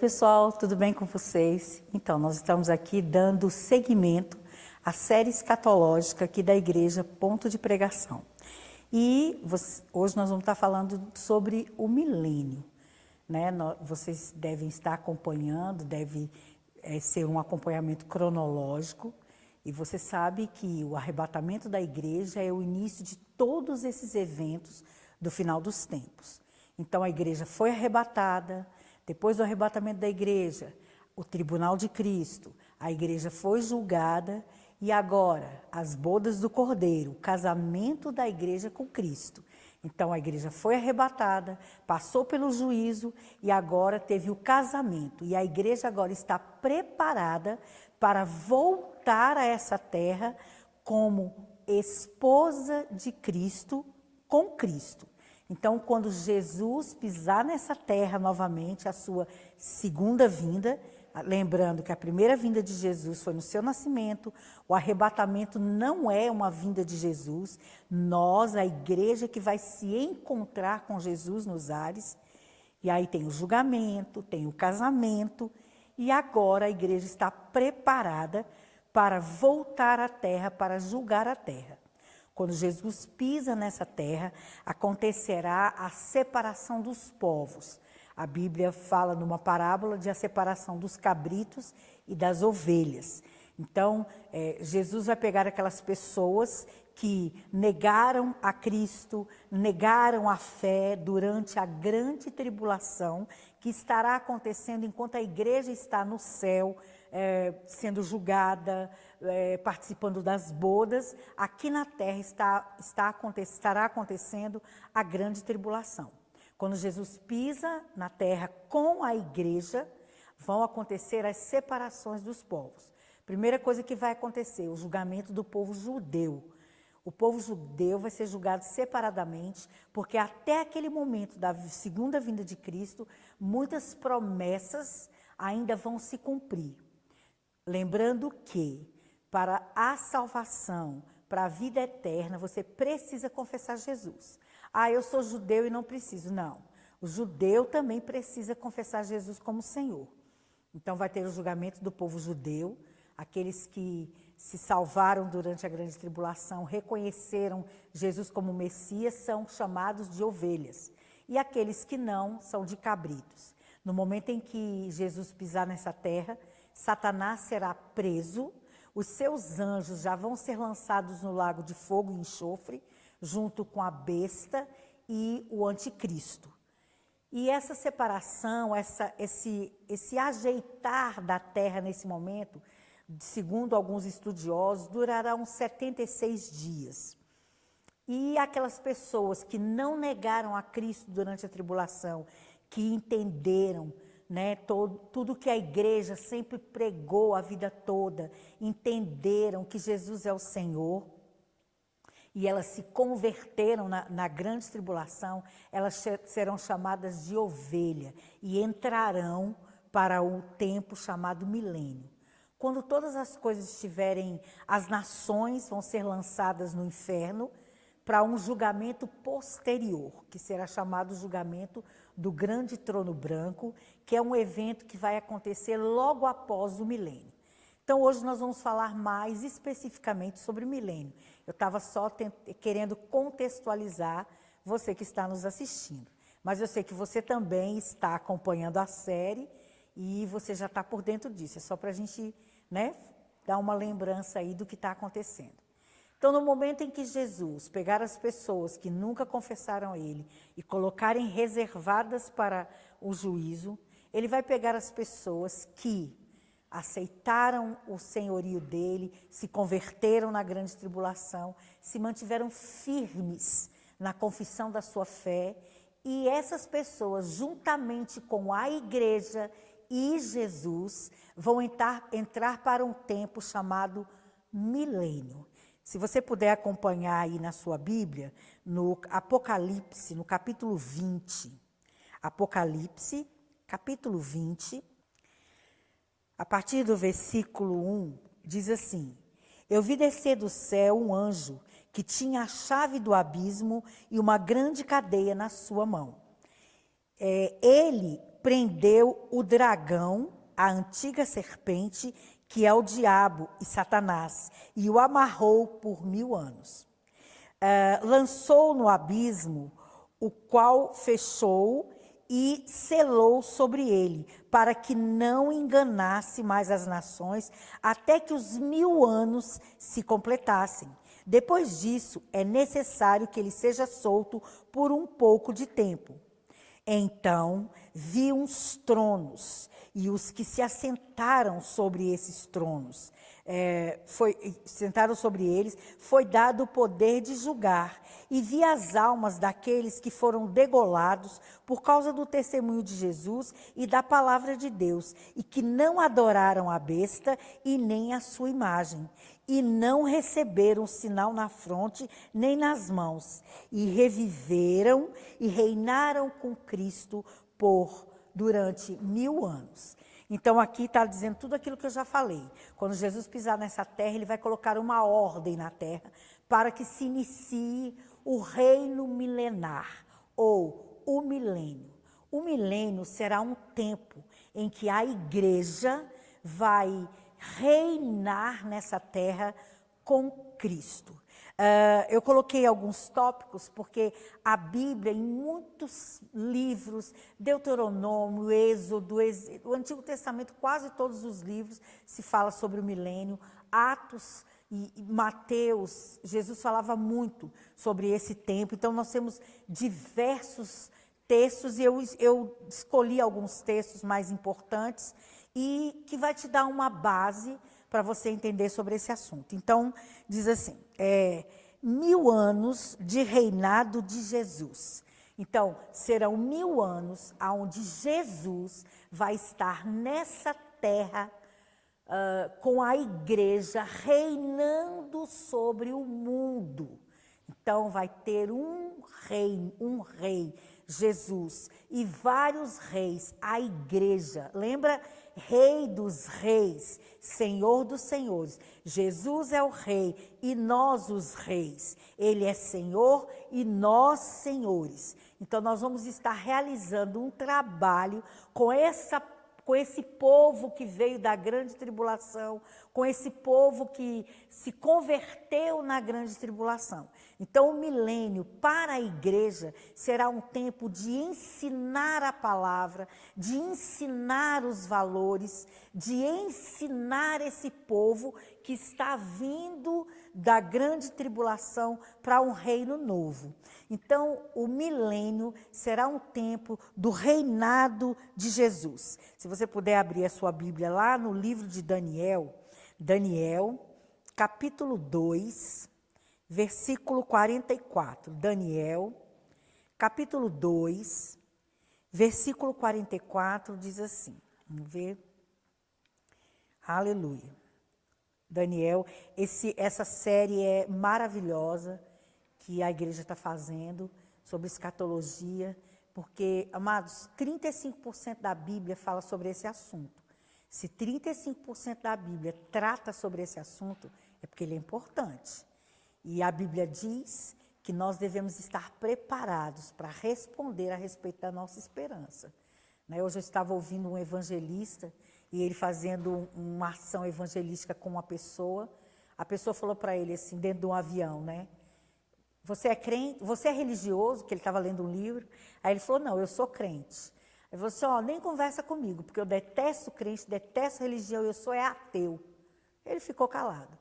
pessoal, tudo bem com vocês? Então, nós estamos aqui dando seguimento à série escatológica aqui da Igreja Ponto de Pregação. E hoje nós vamos estar falando sobre o milênio, né? Vocês devem estar acompanhando, deve ser um acompanhamento cronológico, e você sabe que o arrebatamento da igreja é o início de todos esses eventos do final dos tempos. Então a igreja foi arrebatada. Depois do arrebatamento da igreja, o tribunal de Cristo, a igreja foi julgada e agora as bodas do Cordeiro, o casamento da igreja com Cristo. Então a igreja foi arrebatada, passou pelo juízo e agora teve o casamento. E a igreja agora está preparada para voltar a essa terra como esposa de Cristo com Cristo. Então, quando Jesus pisar nessa terra novamente, a sua segunda vinda, lembrando que a primeira vinda de Jesus foi no seu nascimento, o arrebatamento não é uma vinda de Jesus, nós, a igreja que vai se encontrar com Jesus nos ares, e aí tem o julgamento, tem o casamento, e agora a igreja está preparada para voltar à terra, para julgar a terra. Quando Jesus pisa nessa terra, acontecerá a separação dos povos. A Bíblia fala numa parábola de a separação dos cabritos e das ovelhas. Então, Jesus vai pegar aquelas pessoas que negaram a Cristo, negaram a fé durante a grande tribulação que estará acontecendo enquanto a igreja está no céu, sendo julgada, participando das bodas. Aqui na terra estará acontecendo a grande tribulação. Quando Jesus pisa na terra com a igreja, vão acontecer as separações dos povos. Primeira coisa que vai acontecer, o julgamento do povo judeu. O povo judeu vai ser julgado separadamente, porque até aquele momento da segunda vinda de Cristo, muitas promessas ainda vão se cumprir. Lembrando que, para a salvação, para a vida eterna, você precisa confessar Jesus. Ah, eu sou judeu e não preciso. Não, o judeu também precisa confessar Jesus como Senhor. Então vai ter o julgamento do povo judeu, aqueles que se salvaram durante a grande tribulação, reconheceram Jesus como Messias, são chamados de ovelhas. E aqueles que não, são de cabritos. No momento em que Jesus pisar nessa terra, Satanás será preso, os seus anjos já vão ser lançados no lago de fogo e enxofre, junto com a besta e o anticristo. E essa separação, esse ajeitar da terra nesse momento, segundo alguns estudiosos, durará uns 76 dias. E aquelas pessoas que não negaram a Cristo durante a tribulação, que entenderam, né, tudo que a igreja sempre pregou a vida toda, entenderam que Jesus é o Senhor, e elas se converteram na grande tribulação, elas serão chamadas de ovelha e entrarão para o tempo chamado milênio. Quando todas as coisas estiverem, as nações vão ser lançadas no inferno para um julgamento posterior, que será chamado julgamento do grande trono branco, que é um evento que vai acontecer logo após o milênio. Então hoje nós vamos falar mais especificamente sobre o milênio. Eu estava só querendo contextualizar você que está nos assistindo. Mas eu sei que você também está acompanhando a série e você já está por dentro disso. É só para a gente, né, dar uma lembrança aí do que está acontecendo. Então, no momento em que Jesus pegar as pessoas que nunca confessaram a Ele e colocarem reservadas para o juízo, Ele vai pegar as pessoas que aceitaram o senhorio dele, se converteram na grande tribulação, se mantiveram firmes na confissão da sua fé, e essas pessoas, juntamente com a igreja e Jesus, vão entrar para um tempo chamado milênio. Se você puder acompanhar aí na sua Bíblia, no Apocalipse, no capítulo 20, Apocalipse, capítulo 20, a partir do versículo 1, diz assim: Eu vi descer do céu um anjo que tinha a chave do abismo e uma grande cadeia na sua mão. Ele prendeu o dragão, a antiga serpente, que é o diabo e Satanás, e o amarrou por 1000 anos. Lançou no abismo, o qual fechou e selou sobre ele, para que não enganasse mais as nações, até que os 1000 anos se completassem. Depois disso, é necessário que ele seja solto por um pouco de tempo. Então vi uns tronos, e os que se assentaram sobre esses tronos, sentaram sobre eles, foi dado o poder de julgar. E vi as almas daqueles que foram degolados por causa do testemunho de Jesus e da palavra de Deus, e que não adoraram a besta e nem a sua imagem, e não receberam sinal na fronte nem nas mãos, e reviveram e reinaram com Cristo durante 1000 anos. Então aqui está dizendo tudo aquilo que eu já falei. Quando Jesus pisar nessa terra, ele vai colocar uma ordem na terra para que se inicie o reino milenar, ou o milênio. O milênio será um tempo em que a igreja vai reinar nessa terra com Cristo. Eu coloquei alguns tópicos porque a Bíblia, em muitos livros, Deuteronômio, Êxodo, o Antigo Testamento, quase todos os livros se fala sobre o milênio. Atos e Mateus, Jesus falava muito sobre esse tempo. Então nós temos diversos textos e eu escolhi alguns textos mais importantes e que vai te dar uma base para você entender sobre esse assunto. Então, diz assim, 1000 anos de reinado de Jesus. Então, serão 1000 anos onde Jesus vai estar nessa terra com a igreja reinando sobre o mundo. Então, vai ter um rei, Jesus, e vários reis, a igreja. Lembra? Rei dos reis, Senhor dos senhores. Jesus é o rei e nós os reis. Ele é Senhor e nós senhores. Então nós vamos estar realizando um trabalho com esse povo que veio da grande tribulação, com esse povo que se converteu na grande tribulação. Então, o milênio para a igreja será um tempo de ensinar a palavra, de ensinar os valores, de ensinar esse povo que está vindo da grande tribulação para um reino novo. Então, o milênio será um tempo do reinado de Jesus. Se você puder abrir a sua Bíblia lá no livro de Daniel, capítulo 2, versículo 44. Daniel, capítulo 2, versículo 44, diz assim. Vamos ver. Aleluia. Daniel, essa série é maravilhosa que a igreja está fazendo sobre escatologia, porque, amados, 35% da Bíblia fala sobre esse assunto. Se 35% da Bíblia trata sobre esse assunto, é porque ele é importante. E a Bíblia diz que nós devemos estar preparados para responder a respeito da nossa esperança. Hoje eu estava ouvindo um evangelista e ele fazendo uma ação evangelística com uma pessoa. A pessoa falou para ele assim, dentro de um avião, né? Você é crente? Você é religioso? Que ele estava lendo um livro. Aí ele falou, não, eu sou crente. Aí ele falou assim, nem conversa comigo, porque eu detesto crente, detesto religião, eu sou ateu. Ele ficou calado.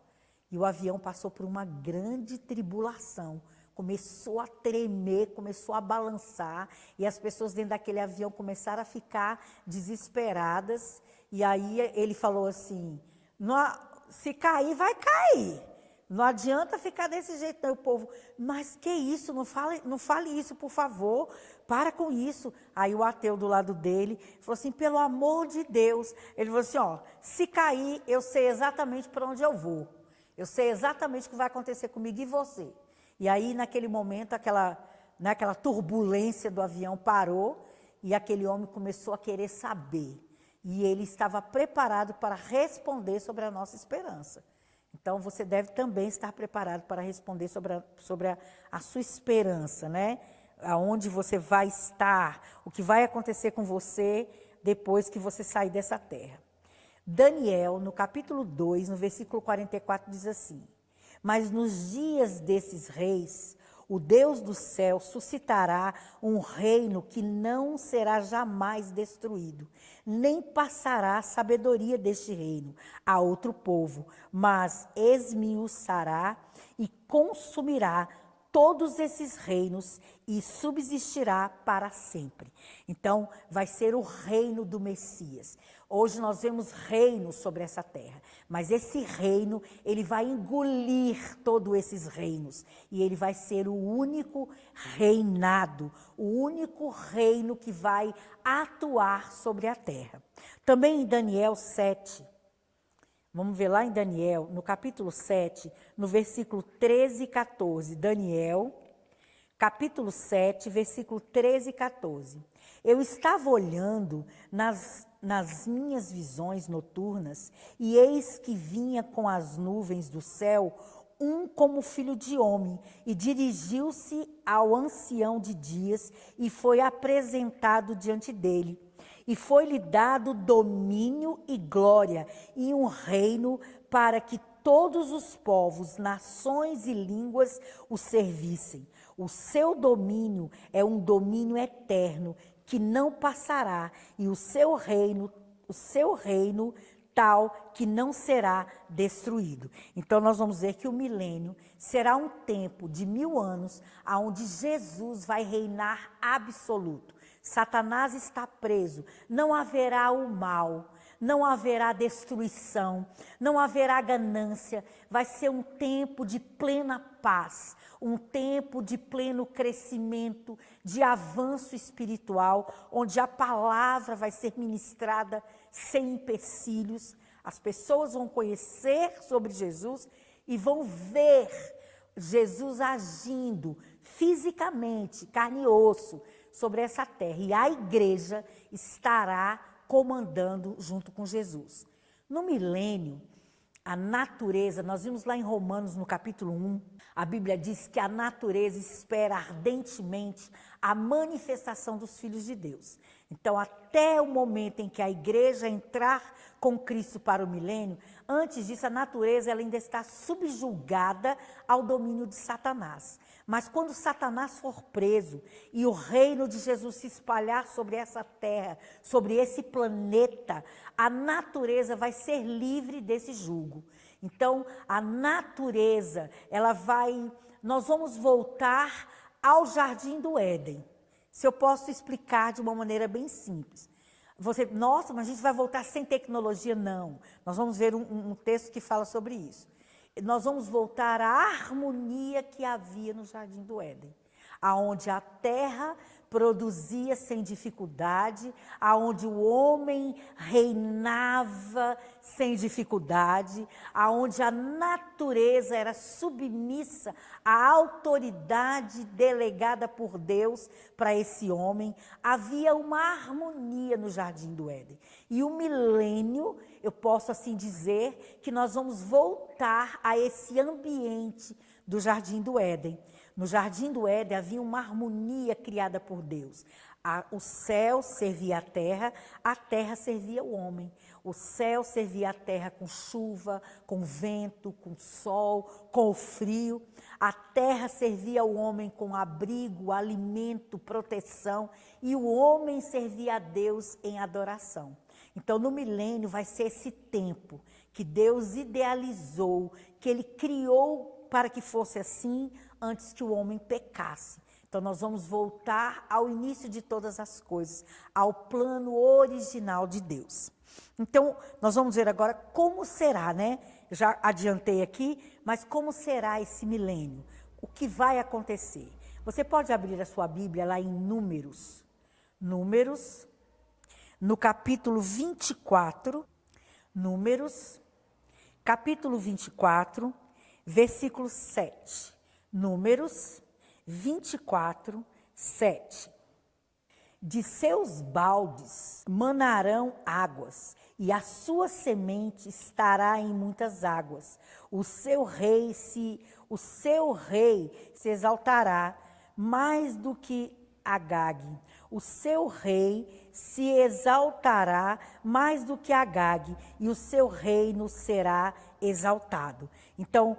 E o avião passou por uma grande tribulação. Começou a tremer, começou a balançar, e as pessoas dentro daquele avião começaram a ficar desesperadas. E aí ele falou assim, se cair, vai cair. Não adianta ficar desse jeito, não. O povo, mas que isso? Não fale isso, por favor. Para com isso. Aí o ateu do lado dele falou assim, pelo amor de Deus. Ele falou assim, se cair, eu sei exatamente para onde eu vou. Eu sei exatamente o que vai acontecer comigo e você. E aí, naquele momento, aquela turbulência do avião parou e aquele homem começou a querer saber. E ele estava preparado para responder sobre a nossa esperança. Então, você deve também estar preparado para responder sobre a sua esperança, né? aonde você vai estar, o que vai acontecer com você depois que você sair dessa terra. Daniel, no capítulo 2, no versículo 44, diz assim: mas nos dias desses reis, o Deus do céu suscitará um reino que não será jamais destruído, nem passará a sabedoria deste reino a outro povo, mas esmiuçará e consumirá todos esses reinos e subsistirá para sempre. Então, vai ser o reino do Messias. Hoje nós vemos reino sobre essa terra, mas esse reino, ele vai engolir todos esses reinos e ele vai ser o único reinado, o único reino que vai atuar sobre a terra. Também em Daniel 7, vamos ver lá em Daniel, no capítulo 7, no versículo 13 e 14. Daniel, capítulo 7, versículo 13 e 14. Eu estava olhando nas minhas visões noturnas, e eis que vinha com as nuvens do céu um como filho de homem, e dirigiu-se ao ancião de dias, e foi apresentado diante dele. E foi-lhe dado domínio e glória, e um reino para que todos os povos, nações e línguas o servissem. O seu domínio é um domínio eterno, que não passará, e o seu reino tal que não será destruído. Então nós vamos ver que o milênio será um tempo de 1000 anos, onde Jesus vai reinar absoluto. Satanás está preso, não haverá o mal, não haverá destruição, não haverá ganância, vai ser um tempo de plena paz, um tempo de pleno crescimento, de avanço espiritual, onde a palavra vai ser ministrada sem empecilhos. As pessoas vão conhecer sobre Jesus e vão ver Jesus agindo fisicamente, carne e osso, sobre essa terra. E a igreja estará comandando junto com Jesus. No milênio, a natureza, nós vimos lá em Romanos, no capítulo 1, a Bíblia diz que a natureza espera ardentemente a manifestação dos filhos de Deus. Então, até o momento em que a igreja entrar com Cristo para o milênio, antes disso, a natureza ela ainda está subjugada ao domínio de Satanás. Mas quando Satanás for preso e o reino de Jesus se espalhar sobre essa terra, sobre esse planeta, a natureza vai ser livre desse jugo. Então, a natureza, nós vamos voltar ao Jardim do Éden. Se eu posso explicar de uma maneira bem simples. Nossa, mas a gente vai voltar sem tecnologia? Não. Nós vamos ver um texto que fala sobre isso. Nós vamos voltar à harmonia que havia no Jardim do Éden, aonde a terra produzia sem dificuldade, aonde o homem reinava sem dificuldade, aonde a natureza era submissa à autoridade delegada por Deus para esse homem. Havia uma harmonia no Jardim do Éden. E o milênio, eu posso assim dizer, que nós vamos voltar a esse ambiente do Jardim do Éden. No Jardim do Éden havia uma harmonia criada por Deus. O céu servia a terra servia o homem. O céu servia a terra com chuva, com vento, com sol, com o frio. A terra servia o homem com abrigo, alimento, proteção. E o homem servia a Deus em adoração. Então, no milênio vai ser esse tempo que Deus idealizou, que Ele criou para que fosse assim antes que o homem pecasse. Então, nós vamos voltar ao início de todas as coisas, ao plano original de Deus. Então, nós vamos ver agora como será, né? Já adiantei aqui, mas como será esse milênio? O que vai acontecer? Você pode abrir a sua Bíblia lá em Números. Números, no capítulo 24. Números, capítulo 24, versículo 7. Números 24, 7. De seus baldes manarão águas, e a sua semente estará em muitas águas. O seu rei se exaltará mais do que Agag. O seu rei se exaltará mais do que Agag, e o seu reino será exaltado. Então,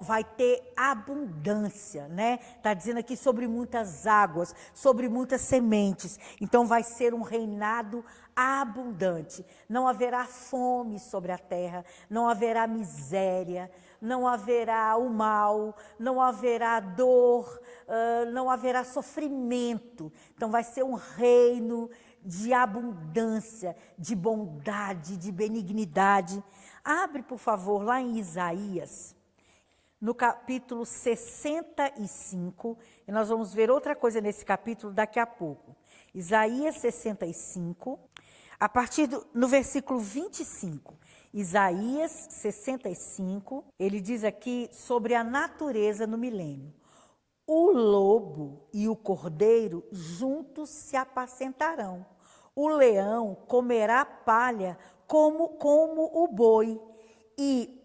vai ter abundância, né? Está dizendo aqui sobre muitas águas, sobre muitas sementes. Então vai ser um reinado abundante. Não haverá fome sobre a terra, não haverá miséria, não haverá o mal, não haverá dor, não haverá sofrimento. Então vai ser um reino de abundância, de bondade, de benignidade. Abre, por favor, lá em Isaías, no capítulo 65, e nós vamos ver outra coisa nesse capítulo daqui a pouco. Isaías 65, a partir no versículo 25. Isaías 65, ele diz aqui sobre a natureza no milênio. O lobo e o cordeiro juntos se apacentarão. O leão comerá palha como o boi, e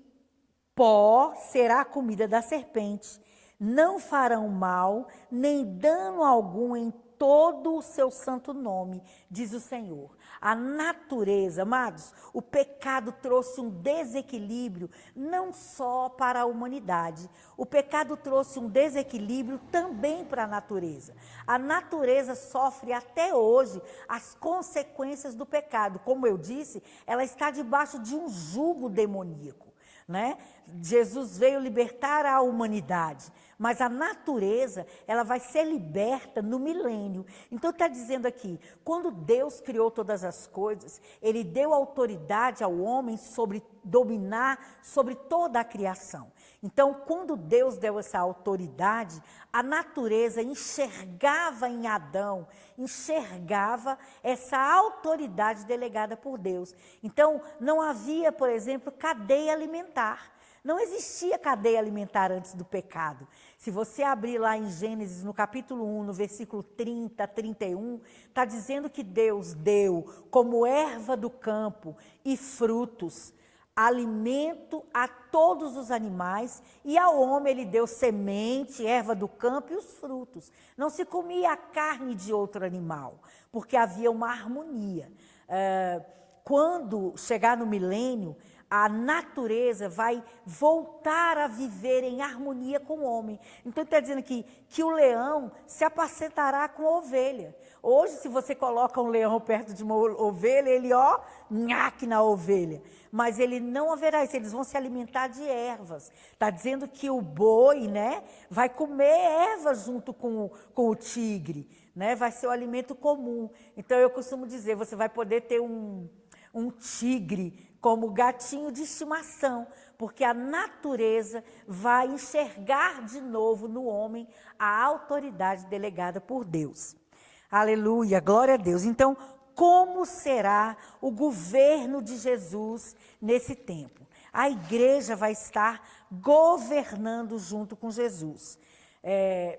pó será a comida da serpente. Não farão mal, nem dano algum em todo o seu santo nome, diz o Senhor. A natureza, amados, o pecado trouxe um desequilíbrio não só para a humanidade. O pecado trouxe um desequilíbrio também para a natureza. A natureza sofre até hoje as consequências do pecado. Como eu disse, ela está debaixo de um jugo demoníaco. Né? Jesus veio libertar a humanidade, mas a natureza, ela vai ser liberta no milênio. Então está dizendo aqui, quando Deus criou todas as coisas, Ele deu autoridade ao homem sobre dominar sobre toda a criação. Então, quando Deus deu essa autoridade, a natureza enxergava em Adão, enxergava essa autoridade delegada por Deus. Então, não havia, por exemplo, cadeia alimentar. Não existia cadeia alimentar antes do pecado. Se você abrir lá em Gênesis, no capítulo 1, no versículo 30, 31, está dizendo que Deus deu como erva do campo e frutos, alimento a todos os animais, e ao homem ele deu semente, erva do campo e os frutos. Não se comia a carne de outro animal, porque havia uma harmonia. Quando chegar no milênio, a natureza vai voltar a viver em harmonia com o homem. Então está dizendo aqui que o leão se apacentará com a ovelha. Hoje, se você coloca um leão perto de uma ovelha, ele nhaque na ovelha. Mas ele não haverá isso, eles vão se alimentar de ervas. Está dizendo que o boi, né, vai comer ervas junto com o tigre, né, vai ser o alimento comum. Então eu costumo dizer, você vai poder ter um tigre como gatinho de estimação, porque a natureza vai enxergar de novo no homem a autoridade delegada por Deus. Aleluia, glória a Deus. Então, como será o governo de Jesus nesse tempo? A igreja vai estar governando junto com Jesus.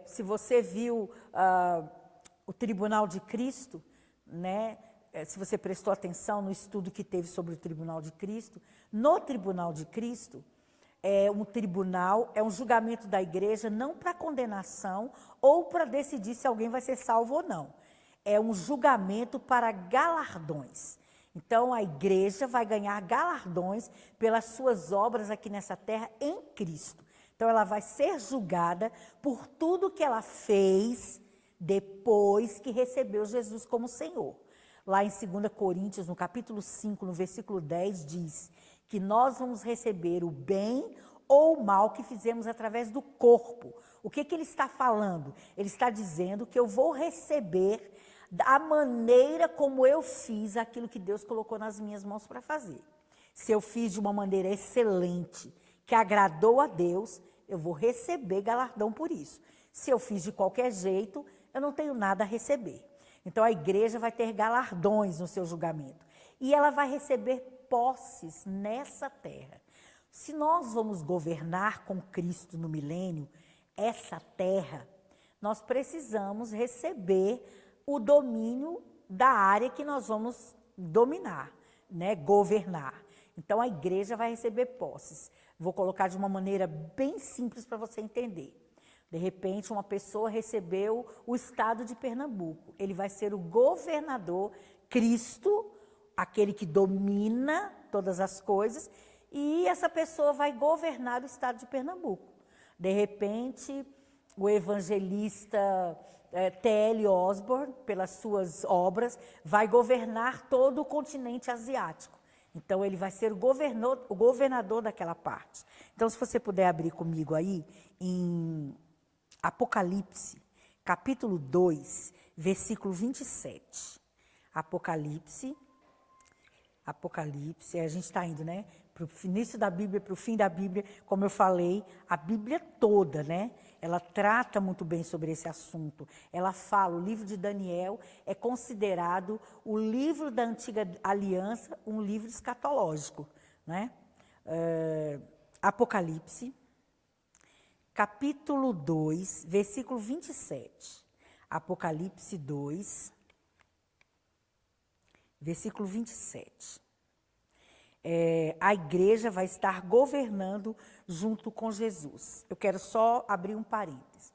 Se você viu o Tribunal de Cristo, né? Se você prestou atenção no estudo que teve sobre o Tribunal de Cristo, no Tribunal de Cristo, é um julgamento da igreja não para condenação ou para decidir se alguém vai ser salvo ou não. É um julgamento para galardões. Então, a igreja vai ganhar galardões pelas suas obras aqui nessa terra em Cristo. Então, ela vai ser julgada por tudo que ela fez depois que recebeu Jesus como Senhor. Lá em 2 Coríntios, no capítulo 5, no versículo 10, diz que nós vamos receber o bem ou o mal que fizemos através do corpo. O que ele está falando? Ele está dizendo que eu vou receber da maneira como eu fiz aquilo que Deus colocou nas minhas mãos para fazer. Se eu fiz de uma maneira excelente, que agradou a Deus, eu vou receber galardão por isso. Se eu fiz de qualquer jeito, eu não tenho nada a receber. Então, a igreja vai ter galardões no seu julgamento. E ela vai receber posses nessa terra. Se nós vamos governar com Cristo no milênio, essa terra, nós precisamos receber o domínio da área que nós vamos dominar, né? Governar. Então, a igreja vai receber posses. Vou colocar de uma maneira bem simples para você entender. De repente, uma pessoa recebeu o estado de Pernambuco. Ele vai ser o governador, Cristo, aquele que domina todas as coisas, e essa pessoa vai governar o estado de Pernambuco. De repente, o evangelista T.L. Osborne, pelas suas obras, vai governar todo o continente asiático. Então, ele vai ser o governador daquela parte. Então, se você puder abrir comigo aí, em Apocalipse, capítulo 2, versículo 27. Apocalipse, a gente está indo, né? Para o início da Bíblia, para o fim da Bíblia, como eu falei, a Bíblia toda, né? Ela trata muito bem sobre esse assunto. Ela fala, o livro de Daniel é considerado o livro da Antiga Aliança, um livro escatológico, né? Apocalipse, capítulo 2, versículo 27. Apocalipse 2, versículo 27. A igreja vai estar governando junto com Jesus. Eu quero só abrir um parênteses.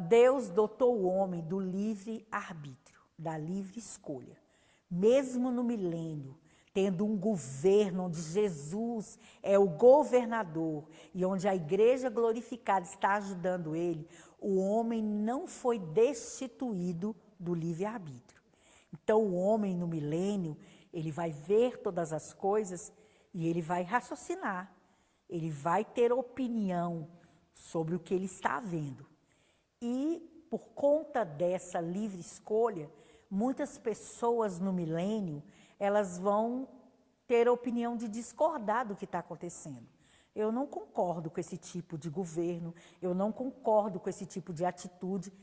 Deus dotou o homem do livre arbítrio, da livre escolha. Mesmo no milênio, tendo um governo onde Jesus é o governador e onde a igreja glorificada está ajudando ele, o homem não foi destituído do livre arbítrio. Então, o homem no milênio, ele vai ver todas as coisas e ele vai raciocinar. Ele vai ter opinião sobre o que ele está vendo. E, por conta dessa livre escolha, muitas pessoas no milênio, elas vão ter a opinião de discordar do que está acontecendo. Eu não concordo com esse tipo de governo, eu não concordo com esse tipo de atitude.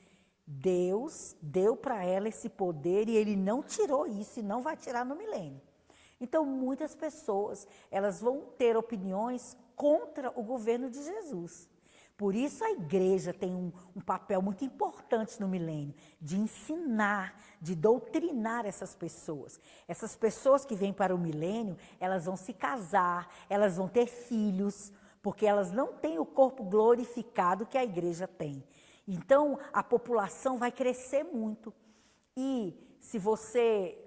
Deus deu para ela esse poder e ele não tirou isso e não vai tirar no milênio. Então, muitas pessoas, elas vão ter opiniões contra o governo de Jesus. Por isso a igreja tem um papel muito importante no milênio, de ensinar, de doutrinar essas pessoas. Essas pessoas que vêm para o milênio, elas vão se casar, elas vão ter filhos, porque elas não têm o corpo glorificado que a igreja tem. Então, a população vai crescer muito. E se você...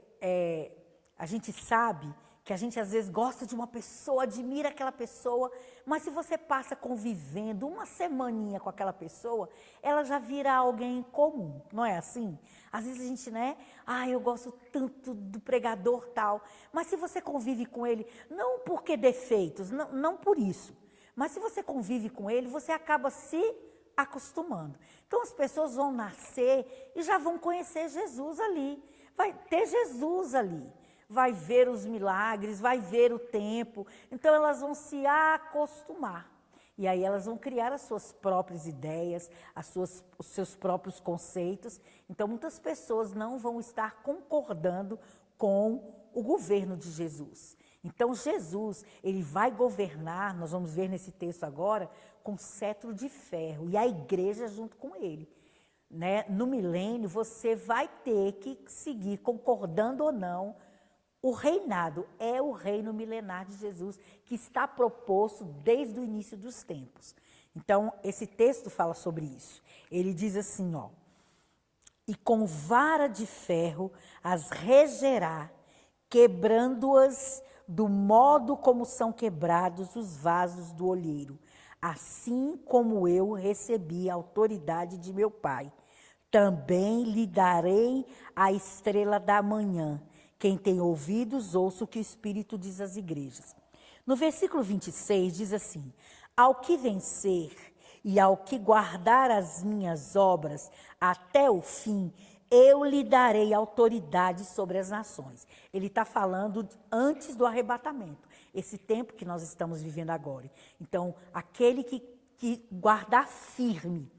a gente sabe que a gente às vezes gosta de uma pessoa, admira aquela pessoa, mas se você passa convivendo uma semaninha com aquela pessoa, ela já vira alguém comum, não é assim? Às vezes a gente, né? Eu gosto tanto do pregador tal, mas se você convive com ele, não porque defeitos, não por isso, mas se você convive com ele, você acaba se acostumando. Então as pessoas vão nascer e já vão conhecer Jesus ali, vai ter Jesus ali. Vai ver os milagres, vai ver o tempo. Então, elas vão se acostumar. E aí, elas vão criar as suas próprias ideias, os seus próprios conceitos. Então, muitas pessoas não vão estar concordando com o governo de Jesus. Então, Jesus, ele vai governar, nós vamos ver nesse texto agora, com cetro de ferro. E a igreja junto com ele. Né? No milênio, você vai ter que seguir, concordando ou não. O reinado é o reino milenar de Jesus, que está proposto desde o início dos tempos. Então, esse texto fala sobre isso. Ele diz assim, e com vara de ferro as regerá, quebrando-as do modo como são quebrados os vasos do olheiro, assim como eu recebi a autoridade de meu Pai. Também lhe darei a estrela da manhã. Quem tem ouvidos, ouça o que o Espírito diz às igrejas. No versículo 26 diz assim, ao que vencer e ao que guardar as minhas obras até o fim, eu lhe darei autoridade sobre as nações. Ele está falando antes do arrebatamento, esse tempo que nós estamos vivendo agora. Então, aquele que guardar firme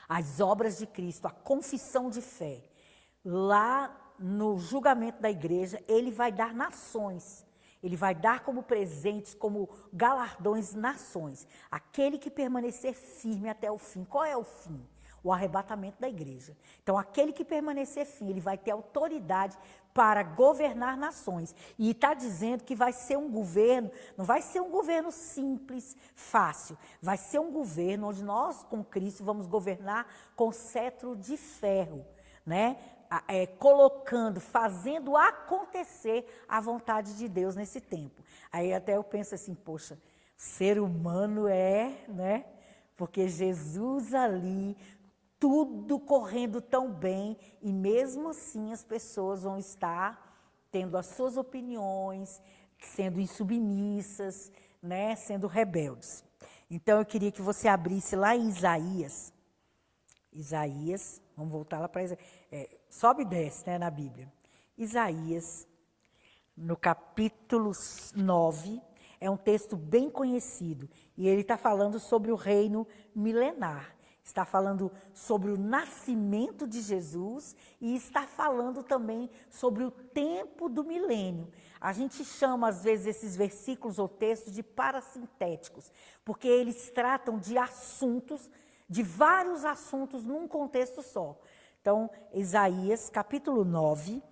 as obras de Cristo, a confissão de fé, lá no julgamento da igreja, ele vai dar nações. Ele vai dar como presentes, como galardões, nações. Aquele que permanecer firme até o fim. Qual é o fim? o arrebatamento da igreja. Então, aquele que permanecer firme, ele vai ter autoridade para governar nações. E está dizendo que vai ser um governo, não vai ser um governo simples, fácil. Vai ser um governo onde nós, com Cristo, vamos governar com cetro de ferro, né? Colocando, fazendo acontecer a vontade de Deus nesse tempo. Aí até eu penso assim, poxa, ser humano né? Porque Jesus ali, tudo correndo tão bem, e mesmo assim as pessoas vão estar tendo as suas opiniões, sendo insubmissas, né? Sendo rebeldes. Então eu queria que você abrisse lá em Isaías, vamos voltar lá para Isaías, sobe e desce, né, na Bíblia. Isaías, no capítulo 9, é um texto bem conhecido, e ele está falando sobre o reino milenar, está falando sobre o nascimento de Jesus e está falando também sobre o tempo do milênio. A gente chama, às vezes, esses versículos ou textos de parasintéticos, porque eles tratam de assuntos, de vários assuntos num contexto só. Então, Isaías, capítulo 9,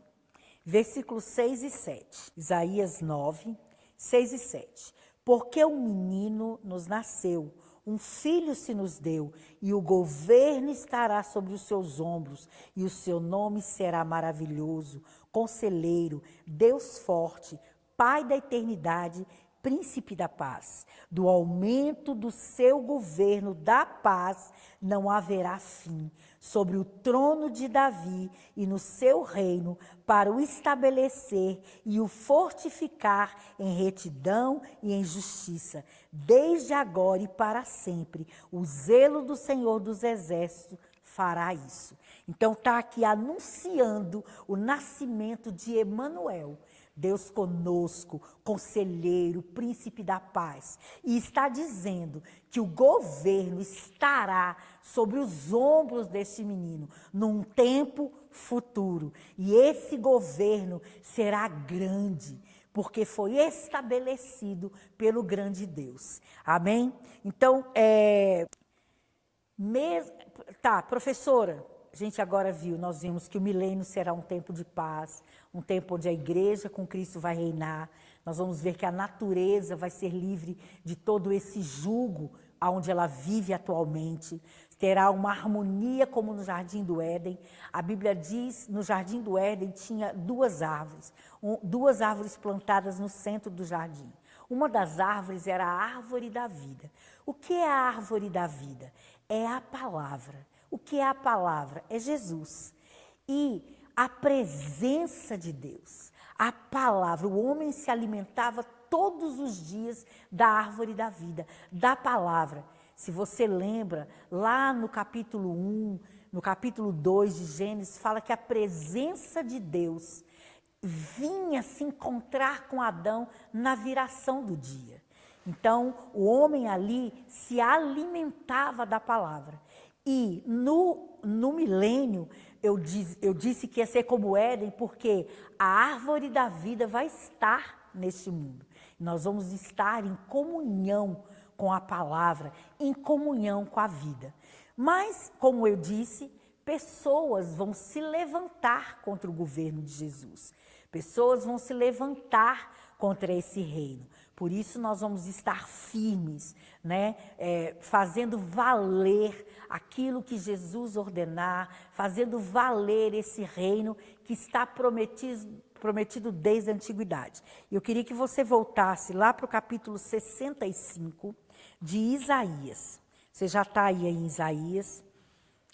versículos 6 e 7. Isaías 9, 6 e 7. Porque um menino nos nasceu, um filho se nos deu, e o governo estará sobre os seus ombros, e o seu nome será maravilhoso, conselheiro, Deus forte, Pai da eternidade, Príncipe da paz. Do aumento do seu governo da paz não haverá fim, sobre o trono de Davi e no seu reino, para o estabelecer e o fortificar em retidão e em justiça, desde agora e para sempre. O zelo do Senhor dos Exércitos fará isso. Então está aqui anunciando o nascimento de Emanuel, Deus conosco, conselheiro, príncipe da paz. E está dizendo que o governo estará sobre os ombros deste menino, num tempo futuro. E esse governo será grande, porque foi estabelecido pelo grande Deus. Amém? Então, professora, a gente agora nós vimos que o milênio será um tempo de paz, um tempo onde a igreja com Cristo vai reinar. Nós vamos ver que a natureza vai ser livre de todo esse jugo onde ela vive atualmente. Terá uma harmonia como no Jardim do Éden. A Bíblia diz, no Jardim do Éden tinha duas árvores plantadas no centro do jardim. Uma das árvores era a árvore da vida. O que é a árvore da vida? É a palavra. O que é a palavra? É Jesus. E a presença de Deus, a palavra, o homem se alimentava todos os dias da árvore da vida, da palavra. Se você lembra, lá no capítulo 1, no capítulo 2 de Gênesis, fala que a presença de Deus vinha se encontrar com Adão na viração do dia. Então, o homem ali se alimentava da palavra. E no milênio, eu disse que ia ser como Éden, porque a árvore da vida vai estar neste mundo. Nós vamos estar em comunhão com a palavra, em comunhão com a vida. Mas, como eu disse, pessoas vão se levantar contra o governo de Jesus. Pessoas vão se levantar contra esse reino. Por isso nós vamos estar firmes, né? Fazendo valer aquilo que Jesus ordenar, fazendo valer esse reino que está prometido desde a antiguidade. Eu queria que você voltasse lá para o capítulo 65 de Isaías. Você já está aí em Isaías.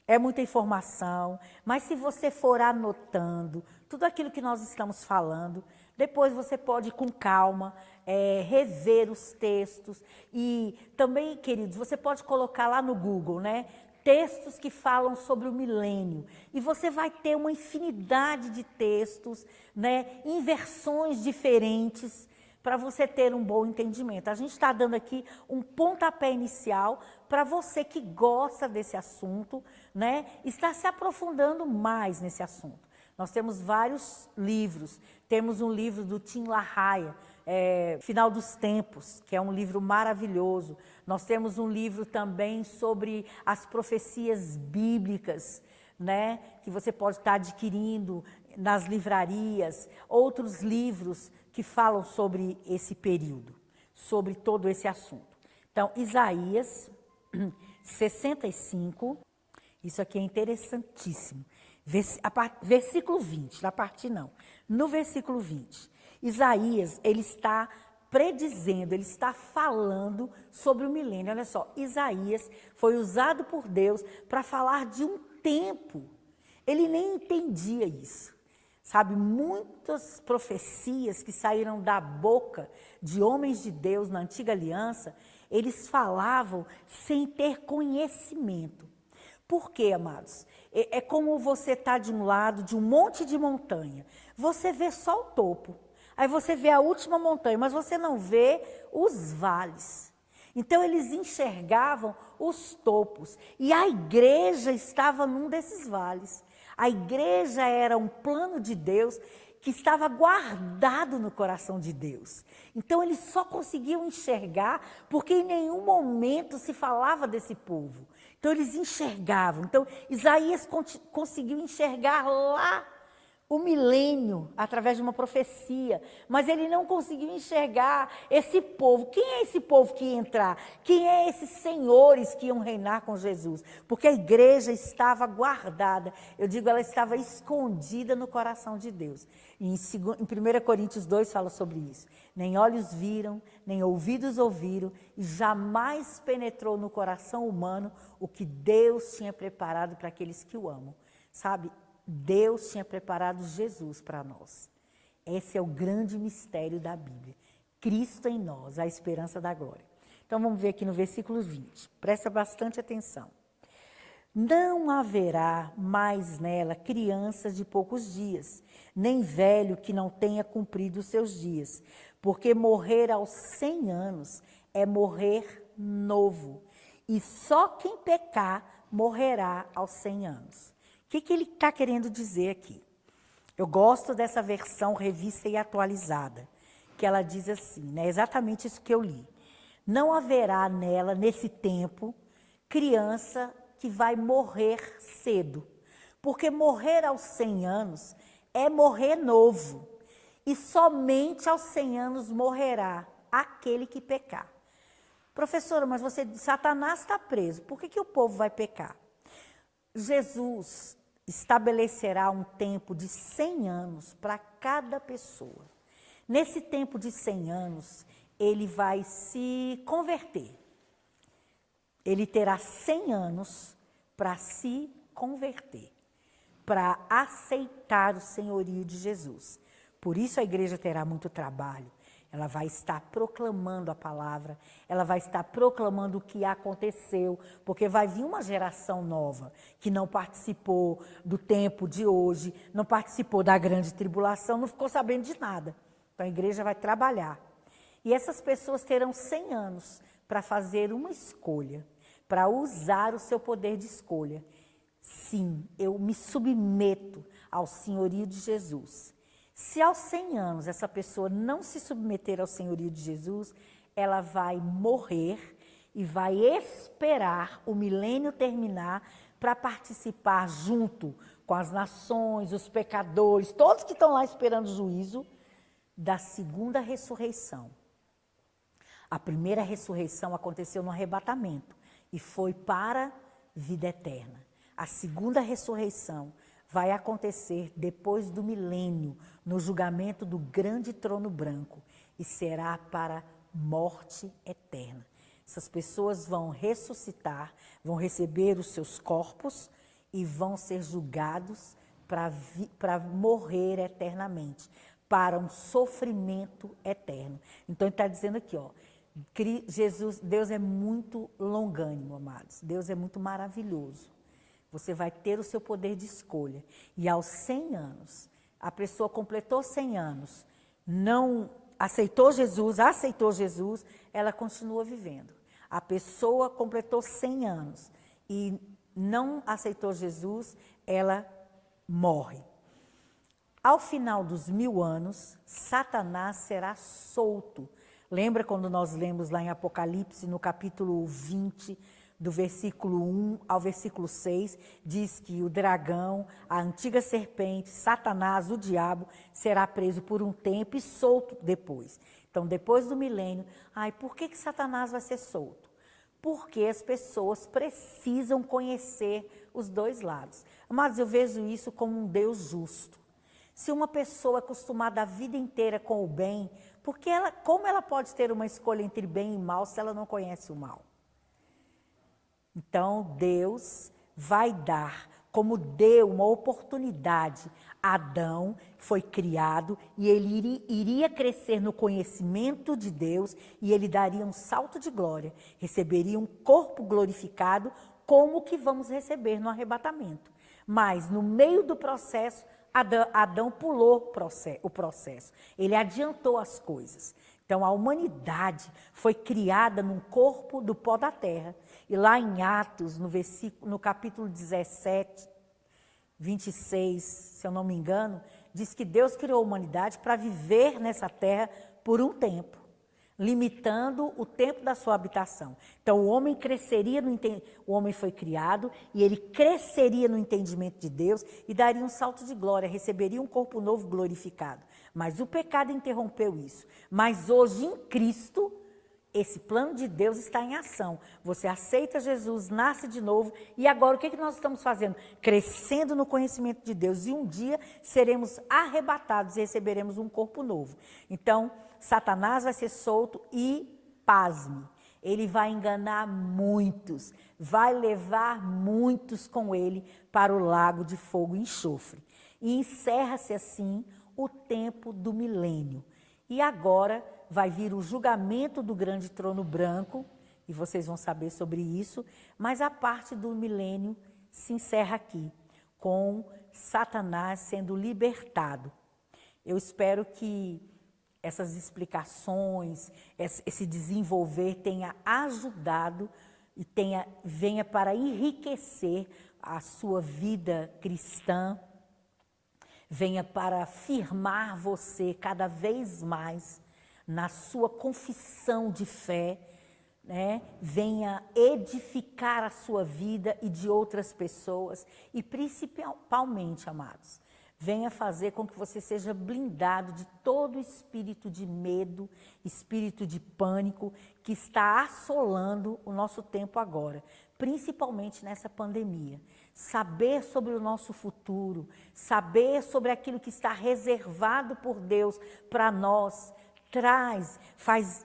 É muita informação, mas se você for anotando tudo aquilo que nós estamos falando, depois você pode, com calma, rever os textos. E também, queridos, você pode colocar lá no Google, né? Textos que falam sobre o milênio. E você vai ter uma infinidade de textos, né? Em versões diferentes, para você ter um bom entendimento. A gente está dando aqui um pontapé inicial para você que gosta desse assunto, né? Está se aprofundando mais nesse assunto. Nós temos vários livros. Temos um livro do Tim LaHaye, Final dos Tempos, que é um livro maravilhoso. Nós temos um livro também sobre as profecias bíblicas, né, que você pode estar adquirindo nas livrarias. Outros livros que falam sobre esse período, sobre todo esse assunto. Então, Isaías 65, isso aqui é interessantíssimo. Versículo 20, na parte não. No versículo 20, Isaías, ele está predizendo, ele está falando sobre o milênio. Olha só, Isaías foi usado por Deus para falar de um tempo. Ele nem entendia isso. Sabe, muitas profecias que saíram da boca de homens de Deus na antiga aliança, eles falavam sem ter conhecimento. Por quê, amados? É como você está de um lado de um monte de montanha. Você vê só o topo. Aí você vê a última montanha, mas você não vê os vales. Então eles enxergavam os topos. E a igreja estava num desses vales. A igreja era um plano de Deus que estava guardado no coração de Deus. Então eles só conseguiam enxergar porque em nenhum momento se falava desse povo. Então eles enxergavam. Então Isaías conseguiu enxergar lá o milênio através de uma profecia, mas ele não conseguiu enxergar esse povo. Quem é esse povo que ia entrar? Quem é esses senhores que iam reinar com Jesus? Porque a igreja estava guardada, eu digo, ela estava escondida no coração de Deus. E em 1 Coríntios 2 fala sobre isso. Nem olhos viram, nem ouvidos ouviram, e jamais penetrou no coração humano o que Deus tinha preparado para aqueles que o amam. Sabe? Deus tinha preparado Jesus para nós. Esse é o grande mistério da Bíblia. Cristo em nós, a esperança da glória. Então vamos ver aqui no versículo 20. Presta bastante atenção. Não haverá mais nela crianças de poucos dias, nem velho que não tenha cumprido os seus dias, porque morrer aos 100 anos é morrer novo, e só quem pecar morrerá aos 100 anos. O que ele está querendo dizer aqui? Eu gosto dessa versão revista e atualizada, que ela diz assim, né, exatamente isso que eu li. Não haverá nela, nesse tempo, criança que vai morrer cedo, porque morrer aos 100 anos é morrer novo, e somente aos 100 anos morrerá aquele que pecar. Professora, mas Satanás está preso, por que o povo vai pecar? Jesus estabelecerá um tempo de 100 anos para cada pessoa. Nesse tempo de 100 anos, ele vai se converter. Ele terá 100 anos para se converter, para aceitar o senhorio de Jesus. Por isso a igreja terá muito trabalho. Ela vai estar proclamando a palavra, ela vai estar proclamando o que aconteceu, porque vai vir uma geração nova que não participou do tempo de hoje, não participou da grande tribulação, não ficou sabendo de nada. Então a igreja vai trabalhar. E essas pessoas terão 100 anos para fazer uma escolha, para usar o seu poder de escolha. Sim, eu me submeto ao senhorio de Jesus. Se aos 100 anos essa pessoa não se submeter ao senhorio de Jesus, ela vai morrer e vai esperar o milênio terminar para participar junto com as nações, os pecadores, todos que estão lá esperando o juízo, da segunda ressurreição. A primeira ressurreição aconteceu no arrebatamento e foi para a vida eterna. A segunda ressurreição vai acontecer depois do milênio, no julgamento do grande trono branco, e será para morte eterna. Essas pessoas vão ressuscitar, vão receber os seus corpos e vão ser julgados para morrer eternamente, para um sofrimento eterno. Então ele está dizendo aqui, ó, Jesus, Deus é muito longânimo, amados. Deus é muito maravilhoso. Você vai ter o seu poder de escolha. E aos 100 anos, a pessoa completou 100 anos, não aceitou Jesus, ela continua vivendo. A pessoa completou 100 anos e não aceitou Jesus, ela morre. Ao final dos 1000 anos, Satanás será solto. Lembra quando nós lemos lá em Apocalipse, no capítulo 20, do versículo 1 ao versículo 6, diz que o dragão, a antiga serpente, Satanás, o diabo, será preso por um tempo e solto depois. Então, depois do milênio, por que Satanás vai ser solto? Porque as pessoas precisam conhecer os dois lados. Amados, eu vejo isso como um Deus justo. Se uma pessoa é acostumada a vida inteira com o bem, como ela pode ter uma escolha entre bem e mal se ela não conhece o mal? Então, Deus vai dar, como deu uma oportunidade. Adão foi criado e ele iria crescer no conhecimento de Deus e ele daria um salto de glória, receberia um corpo glorificado, como que vamos receber no arrebatamento. Mas, no meio do processo, Adão pulou o processo, ele adiantou as coisas. Então, a humanidade foi criada num corpo do pó da terra. E lá em Atos, no capítulo 17, 26, se eu não me engano, diz que Deus criou a humanidade para viver nessa terra por um tempo, limitando o tempo da sua habitação. Então, o homem cresceria o homem foi criado e ele cresceria no entendimento de Deus e daria um salto de glória, receberia um corpo novo glorificado. Mas o pecado interrompeu isso. Mas hoje, em Cristo, esse plano de Deus está em ação. Você aceita Jesus, nasce de novo, e agora o que nós estamos fazendo? Crescendo no conhecimento de Deus, e um dia seremos arrebatados e receberemos um corpo novo. Então, Satanás vai ser solto e, pasme, ele vai enganar muitos, vai levar muitos com ele para o lago de fogo e enxofre. E encerra-se assim o tempo do milênio. E agora vai vir o julgamento do grande trono branco, e vocês vão saber sobre isso, mas a parte do milênio se encerra aqui, com Satanás sendo libertado. Eu espero que essas explicações, esse desenvolver tenha ajudado e venha para enriquecer a sua vida cristã, venha para firmar você cada vez mais na sua confissão de fé, né? Venha edificar a sua vida e de outras pessoas e principalmente, amados, venha fazer com que você seja blindado de todo espírito de medo, espírito de pânico que está assolando o nosso tempo agora, principalmente nessa pandemia. Saber sobre o nosso futuro, saber sobre aquilo que está reservado por Deus para nós, faz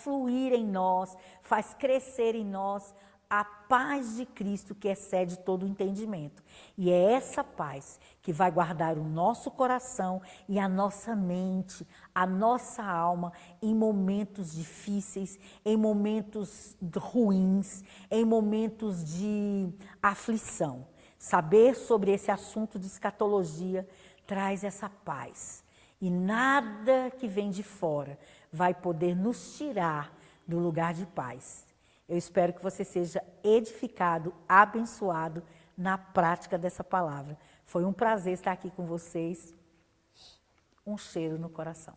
fluir em nós, faz crescer em nós a paz de Cristo que excede todo o entendimento. E é essa paz que vai guardar o nosso coração e a nossa mente, a nossa alma em momentos difíceis, em momentos ruins, em momentos de aflição. Saber sobre esse assunto de escatologia traz essa paz. E nada que vem de fora vai poder nos tirar do lugar de paz. Eu espero que você seja edificado, abençoado na prática dessa palavra. Foi um prazer estar aqui com vocês. Um cheiro no coração.